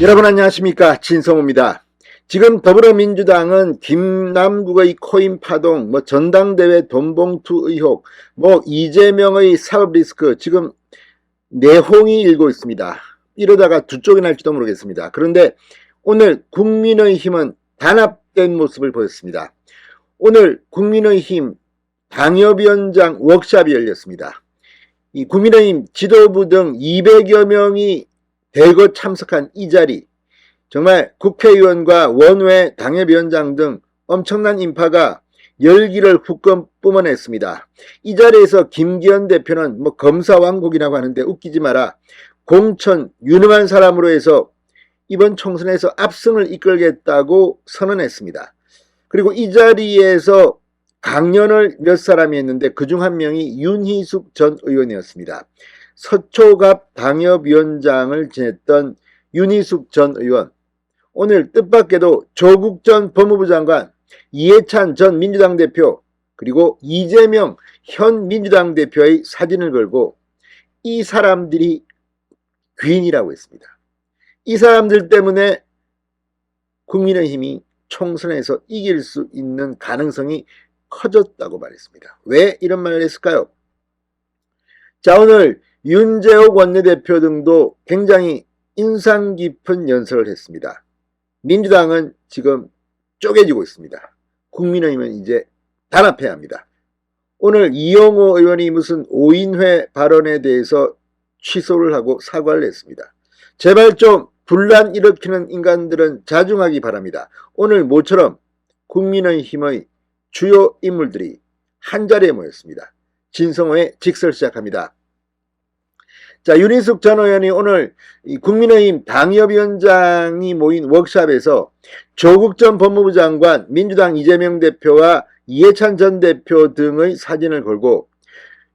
여러분 안녕하십니까, 진성호입니다. 지금 더불어민주당은 김남국의 코인 파동, 전당대회 돈봉투 의혹, 이재명의 사법 리스크, 지금 내홍이 일고 있습니다. 이러다가 두 쪽이 날지도 모르겠습니다. 그런데 오늘 국민의힘은 단합된 모습을 보였습니다. 오늘 국민의힘 당협위원장 워크숍이 열렸습니다. 이 국민의힘 지도부 등 200여 명이 대거 참석한 이 자리, 정말 국회의원과 원외 당협위원장 등 엄청난 인파가 열기를 후끈 뿜어냈습니다. 이 자리에서 김기현 대표는 검사왕국이라고 하는데 웃기지 마라, 공천 유능한 사람으로 해서 이번 총선에서 압승을 이끌겠다고 선언했습니다. 그리고 이 자리에서 강연을 몇 사람이 했는데 그중 한 명이 윤희숙 전 의원이었습니다. 서초갑 당협위원장을 지냈던 윤희숙 전 의원, 오늘 뜻밖에도 조국 전 법무부 장관, 이해찬 전 민주당 대표, 그리고 이재명 현 민주당 대표의 사진을 걸고 이 사람들이 귀인이라고 했습니다. 이 사람들 때문에 국민의힘이 총선에서 이길 수 있는 가능성이 커졌다고 말했습니다. 왜 이런 말을 했을까요? 자, 오늘 윤재옥 원내대표 등도 굉장히 인상 깊은 연설을 했습니다. 민주당은 지금 쪼개지고 있습니다. 국민의힘은 이제 단합해야 합니다. 오늘 이용호 의원이 무슨 오인회 발언에 대해서 취소를 하고 사과를 했습니다. 제발 좀 분란 일으키는 인간들은 자중하기 바랍니다. 오늘 모처럼 국민의힘의 주요 인물들이 한자리에 모였습니다. 진성호의 직설 시작합니다. 자, 윤희숙 전 의원이 오늘 국민의힘 당협위원장이 모인 워크숍에서 조국 전 법무부 장관, 민주당 이재명 대표와 이해찬 전 대표 등의 사진을 걸고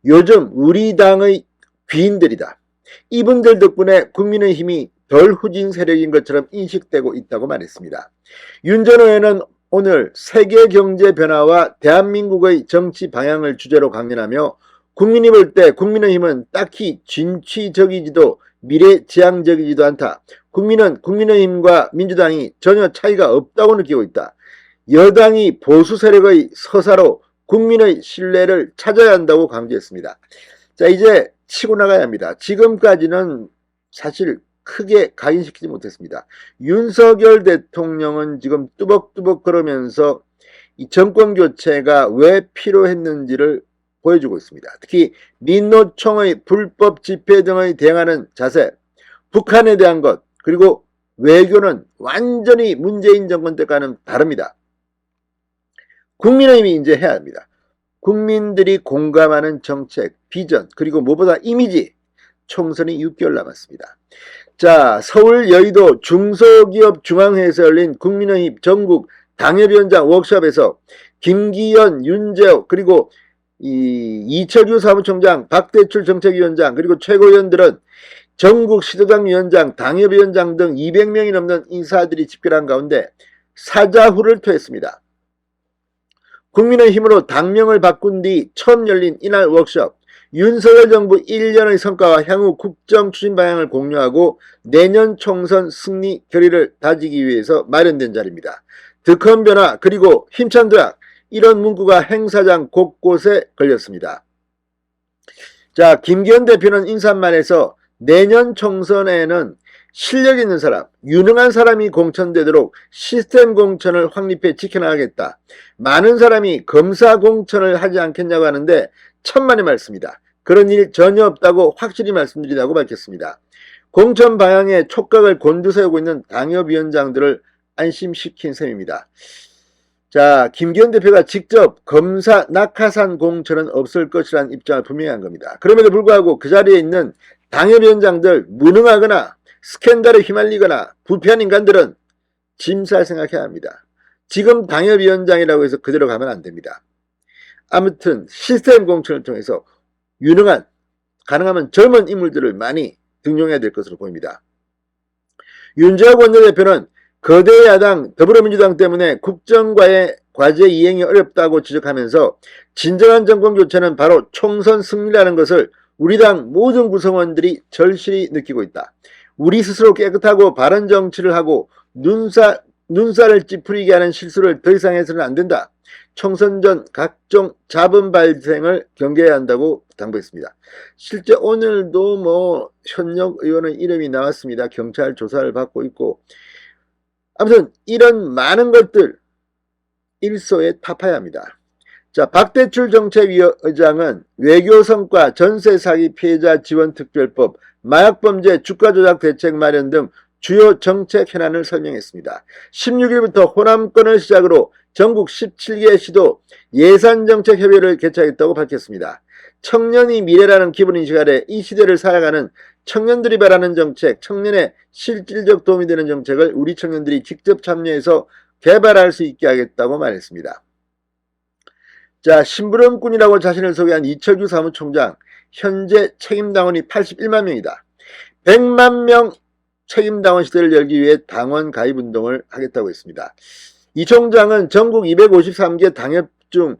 요즘 우리 당의 귀인들이다, 이분들 덕분에 국민의힘이 덜 후진 세력인 것처럼 인식되고 있다고 말했습니다. 윤 전 의원은 오늘 세계 경제 변화와 대한민국의 정치 방향을 주제로 강연하며 국민이 볼 때 국민의힘은 딱히 진취적이지도 미래지향적이지도 않다. 국민은 국민의힘과 민주당이 전혀 차이가 없다고 느끼고 있다. 여당이 보수 세력의 서사로 국민의 신뢰를 찾아야 한다고 강조했습니다. 자, 이제 치고 나가야 합니다. 지금까지는 사실 크게 각인시키지 못했습니다. 윤석열 대통령은 지금 뚜벅뚜벅 걸으면서 이 정권 교체가 왜 필요했는지를 보여주고 있습니다. 특히 민노총의 불법 집회 등에 대응하는 자세, 북한에 대한 것, 그리고 외교는 완전히 문재인 정권 때과는 다릅니다. 국민의힘이 이제 해야 합니다. 국민들이 공감하는 정책, 비전, 그리고 무엇보다 이미지. 총선이 6개월 남았습니다. 자, 서울 여의도 중소기업 중앙회에서 열린 국민의힘 전국 당협위원장 워크숍에서 김기현, 윤재옥, 그리고 이철규 사무총장, 박대출 정책위원장, 그리고 최고위원들은 전국 시도당 위원장, 당협위원장 등 200명이 넘는 인사들이 집결한 가운데 사자후를 토했습니다. 국민의힘으로 당명을 바꾼 뒤 처음 열린 이날 워크숍, 윤석열 정부 1년의 성과와 향후 국정 추진 방향을 공유하고 내년 총선 승리 결의를 다지기 위해서 마련된 자리입니다. 더 큰 변화, 그리고 힘찬 도약, 이런 문구가 행사장 곳곳에 걸렸습니다. 자, 김기현 대표는 인사말에서 내년 총선에는 실력 있는 사람, 유능한 사람이 공천되도록 시스템 공천을 확립해 지켜나가겠다. 많은 사람이 검사 공천을 하지 않겠냐고 하는데 천만의 말씀이다. 그런 일 전혀 없다고 확실히 말씀드리다고 밝혔습니다. 공천 방향에 촉각을 곤두세우고 있는 당협위원장들을 안심시킨 셈입니다. 자, 김기현 대표가 직접 검사 낙하산 공천은 없을 것이라는 입장을 분명히 한 겁니다. 그럼에도 불구하고 그 자리에 있는 당협위원장들, 무능하거나 스캔들에 휘말리거나 부패한 인간들은 짐살 생각해야 합니다. 지금 당협위원장이라고 해서 그대로 가면 안 됩니다. 아무튼 시스템 공천을 통해서 유능한, 가능하면 젊은 인물들을 많이 등용해야 될 것으로 보입니다. 윤재옥 원내대표는 거대 야당 더불어민주당 때문에 국정과의 과제 이행이 어렵다고 지적하면서 진정한 정권 교체는 바로 총선 승리라는 것을 우리 당 모든 구성원들이 절실히 느끼고 있다. 우리 스스로 깨끗하고 바른 정치를 하고 눈살을 찌푸리게 하는 실수를 더 이상 해서는 안 된다. 총선 전 각종 자본 발생을 경계해야 한다고 당부했습니다. 실제 오늘도 현역 의원의 이름이 나왔습니다. 경찰 조사를 받고 있고, 아무튼 이런 많은 것들 일소에 타파해야 합니다. 자, 박대출 정책위의장은 외교 성과, 전세 사기 피해자 지원 특별법, 마약범죄 주가조작 대책 마련 등 주요 정책 현안을 설명했습니다. 16일부터 호남권을 시작으로 전국 17개 시도 예산정책협의회를 개최하겠다고 밝혔습니다. 청년이 미래라는 기본인식 아래 이 시대를 살아가는 청년들이 바라는 정책, 청년의 실질적 도움이 되는 정책을 우리 청년들이 직접 참여해서 개발할 수 있게 하겠다고 말했습니다. 자, 심부름꾼이라고 자신을 소개한 이철규 사무총장, 현재 책임당원이 81만 명이다. 100만 명 책임당원 시대를 열기 위해 당원 가입운동을 하겠다고 했습니다. 이 총장은 전국 253개 당협 중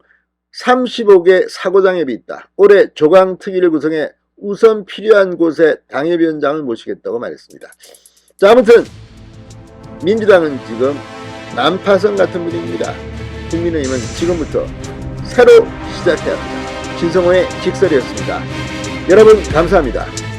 35개 사고당협이 있다. 올해 조강특위를 구성해 우선 필요한 곳에 당협위원장을 모시겠다고 말했습니다. 자, 아무튼 민주당은 지금 난파선 같은 분위기입니다. 국민의힘은 지금부터 새로 시작해야 합니다. 신성호의 직설이었습니다. 여러분 감사합니다.